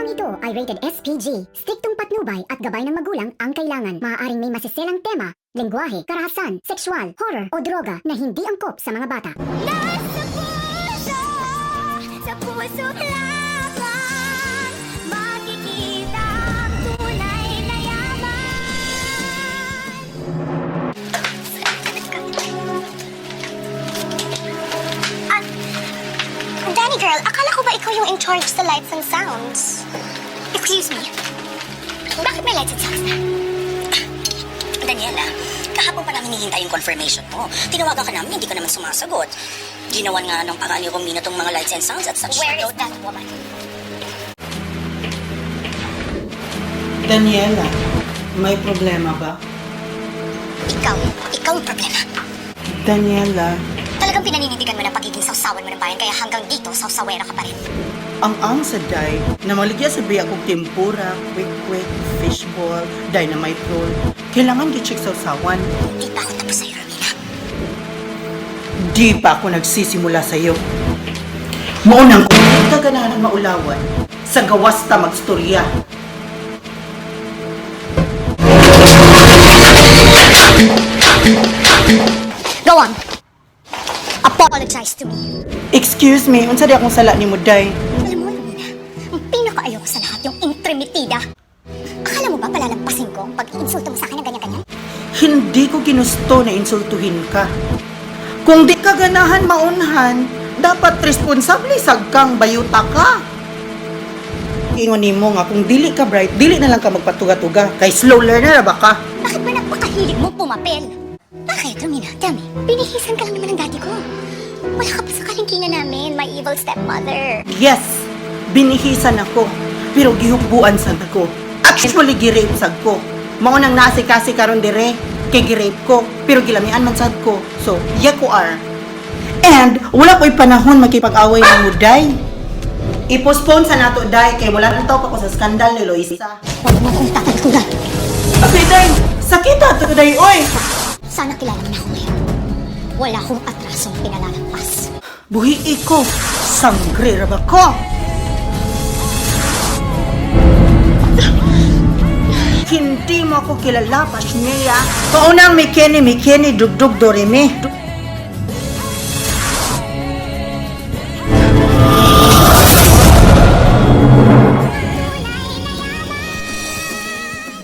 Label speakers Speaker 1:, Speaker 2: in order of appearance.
Speaker 1: Programang ito ay rated SPG. Striktong patnubay at gabay ng magulang ang kailangan. Maaaring may masiselang tema, lengguwahe, karahasan, sexual, horror o droga na hindi angkop sa mga bata.
Speaker 2: Sa puso lamang makikita ang tunay na yaman.
Speaker 3: Danny girl, akala ko ba ikaw yung in charge sa lights and sounds?
Speaker 2: Excuse me, bakit may lights and sounds na?
Speaker 4: Daniela, kahapon pa namin hinihintay yung confirmation mo. Tinawagan ka namin, hindi ka naman sumasagot. Ginawan nga ng paraan ni Romina tong mga lights and sounds at such.
Speaker 2: Where is that woman?
Speaker 5: Daniela, may problema ba?
Speaker 2: Ikaw ang problema.
Speaker 5: Daniela,
Speaker 2: Talagang pinaninindigan mo ng pagiging sausawan mo ng bayan kaya hanggang dito sausawera ka pa rin.
Speaker 5: ang sa day na maligya sa biya kong tempura, quick, fishball, dynamite roll. Kailangan gi-check sa usawan.
Speaker 2: Hindi pa ako tapos sa'yo, Romina.
Speaker 5: Di pa ako nagsisimula sa iyo. Maunang kung hindi ka ganahan ng maulawan, sa gawas ta magstorya.
Speaker 2: Go on. Apologize to me.
Speaker 5: Excuse me, unsa di akong sala ni mo, day?
Speaker 2: Alam mo, Romina, ang pinakaayoko sa lahat yung intrimitida. Akala mo ba palalampasin ko ang pag-iinsulto mo sa akin ng ganyan-ganyan?
Speaker 5: Hindi ko ginusto na insultuhin ka. Kung di ka ganahan maunhan, dapat responsable sagkang bayuta ka. Ingon nimo nga kung dili ka bright, dili na lang ka magpatuga-tuga kay slow learner na ba ka?
Speaker 2: Bakit ba napakahilig mo pumapel? Bakit, Romina? Dami. Pinihisan ka lang naman ng daddy ko. Wala ka pa sa kalingkingan namin, my evil stepmother.
Speaker 5: Yes, binihisan ako, pero gihukbuan sad ako. Actually girape sad ko. Mao nang nasikasi karon dire kay girape ko, pero gilamian man sad ko. So, ko are. And wala ko'y panahon makipag-away ng muday. I-postpone sa nato, day, kay wala nang tao pa ko sa skandal ni Loisa.
Speaker 2: Huwag mo kong tatalikuran.
Speaker 5: Okay, day, sakita to day, oy!
Speaker 2: Sana kilala mo na ako ngayon. Wala akong atrasong pinalalampas.
Speaker 5: Buhi ko, sangre ra ba ko? Hindi mo ako kilala, Pashnea. Paunang may Kenny, dugdug dorime.